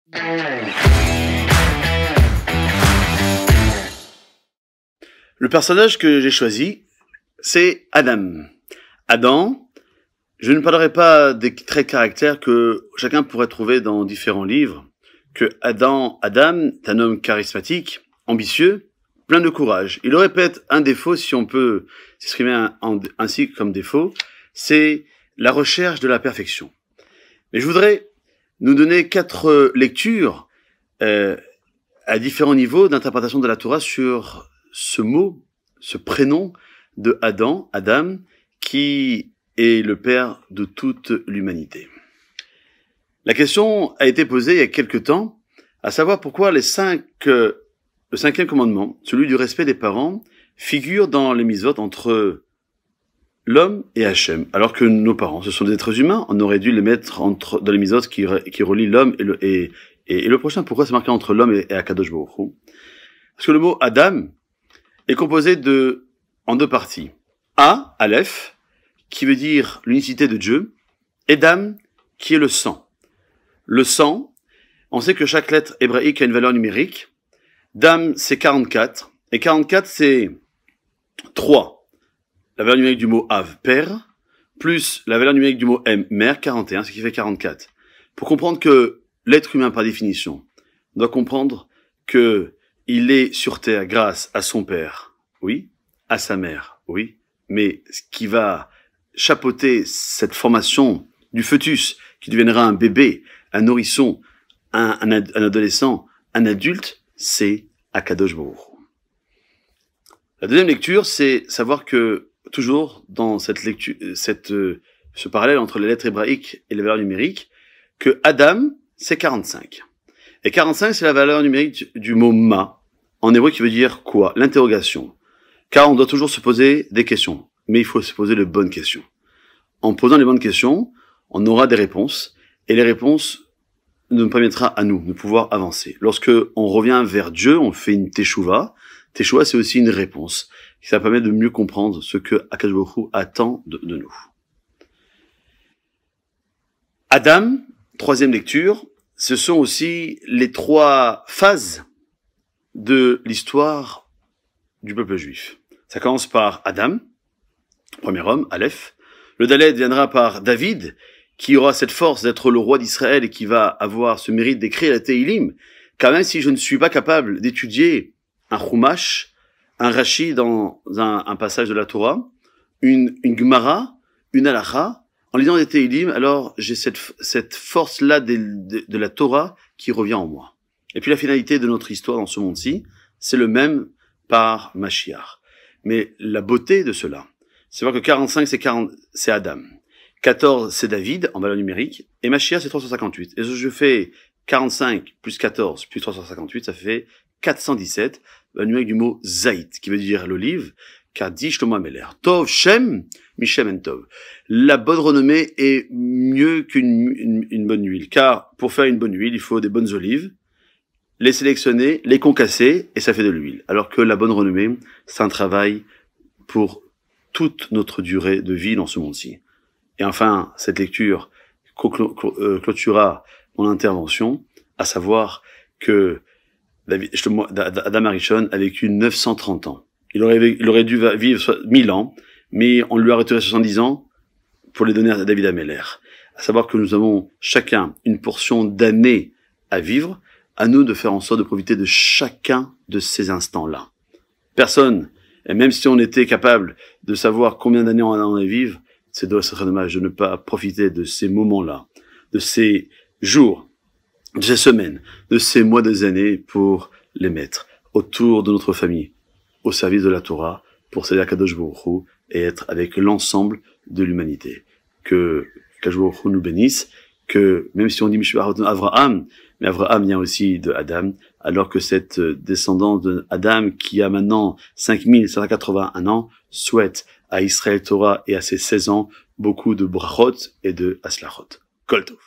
Le personnage que j'ai choisi, c'est Adam. Adam, je ne parlerai pas des traits de caractère que chacun pourrait trouver dans différents livres, que Adam est un homme charismatique, ambitieux, plein de courage. Il aurait peut-être un défaut, si on peut s'exprimer ainsi comme défaut, c'est la recherche de la perfection. Mais je voudrais nous donner 4 lectures à différents niveaux d'interprétation de la Torah sur ce mot, ce prénom de Adam, qui est le père de toute l'humanité. La question a été posée il y a quelque temps, à savoir pourquoi le 5e commandement, celui du respect des parents, figure dans les mitzvot entre l'homme et Hachem, alors que nos parents, ce sont des êtres humains, on aurait dû les mettre dans les mitzvot qui relient l'homme et le prochain. Pourquoi c'est marqué entre l'homme et Akadosh Baruch Hu? Parce que le mot Adam est composé en 2 parties. A, Aleph, qui veut dire l'unicité de Dieu, et Dam, qui est le sang. Le sang, on sait que chaque lettre hébraïque a une valeur numérique. Dam, c'est 44, et 44, c'est 3. La valeur numérique du mot Av, père, plus la valeur numérique du mot M, mère, 41, ce qui fait 44. Pour comprendre que l'être humain, par définition, doit comprendre que il est sur terre grâce à son père, oui, à sa mère, oui, mais ce qui va chapeauter cette formation du fœtus, qui deviendra un bébé, un nourrisson, un adolescent, un adulte, c'est Akadosh Baruch Hu. La deuxième lecture, c'est savoir que, toujours dans cette lecture, ce parallèle entre les lettres hébraïques et les valeurs numériques, que Adam, c'est 45. Et 45, c'est la valeur numérique du mot ma, en hébreu qui veut dire quoi? L'interrogation. Car on doit toujours se poser des questions, mais il faut se poser les bonnes questions. En posant les bonnes questions, on aura des réponses, et les réponses nous permettra à nous de pouvoir avancer. Lorsque on revient vers Dieu, on fait une teshuva. Teshuva, c'est aussi une réponse. Ça permet de mieux comprendre ce que Akadosh Baruch Hu attend de nous. Adam, 3e lecture, ce sont aussi les 3 phases de l'histoire du peuple juif. Ça commence par Adam, premier homme, Aleph. Le Dalet viendra par David, qui aura cette force d'être le roi d'Israël et qui va avoir ce mérite d'écrire la Tehillim. Car même si je ne suis pas capable d'étudier un Chumash, un Rashi dans un passage de la Torah, une Gemara, une Halacha, en lisant des Tehillim, alors j'ai cette force-là de la Torah qui revient en moi. Et puis la finalité de notre histoire dans ce monde-ci, c'est le même par Mashiach. Mais la beauté de cela, c'est voir que 45 c'est Adam, 14 c'est David en valeur numérique, et Mashiach c'est 358. Et je fais 45 plus 14 plus 358, ça fait 417, le numérique du mot Zaït, qui veut dire l'olive, car dit Shlomo Ameler, Tov Shem, Mishem en Tov. La bonne renommée est mieux qu'une bonne huile, car pour faire une bonne huile, il faut des bonnes olives, les sélectionner, les concasser, et ça fait de l'huile. Alors que la bonne renommée, c'est un travail pour toute notre durée de vie dans ce monde-ci. Et enfin, cette lecture clôturera mon intervention, à savoir que Adam Arishon a vécu 930 ans. Il aurait dû vivre 1000 ans, mais on lui a retiré 70 ans pour les donner à David Ameller. À savoir que nous avons chacun une portion d'années à vivre, à nous de faire en sorte de profiter de chacun de ces instants-là. Personne, et même si on était capable de savoir combien d'années on en a à vivre, ce serait dommage de ne pas profiter de ces moments-là, de ces jours, de ces semaines, de ces mois, des années pour les mettre autour de notre famille, au service de la Torah, pour servir Akadosh Baruch Hu et être avec l'ensemble de l'humanité. Que Akadosh Baruch Hu nous bénisse, que même si on dit Mishpachat Avraham, mais Avraham vient aussi de Adam, alors que cette descendance de Adam, qui a maintenant 5181 ans, souhaite à Israël Torah et à ses 16 ans beaucoup de brachot et de aslachot. Kol Tov.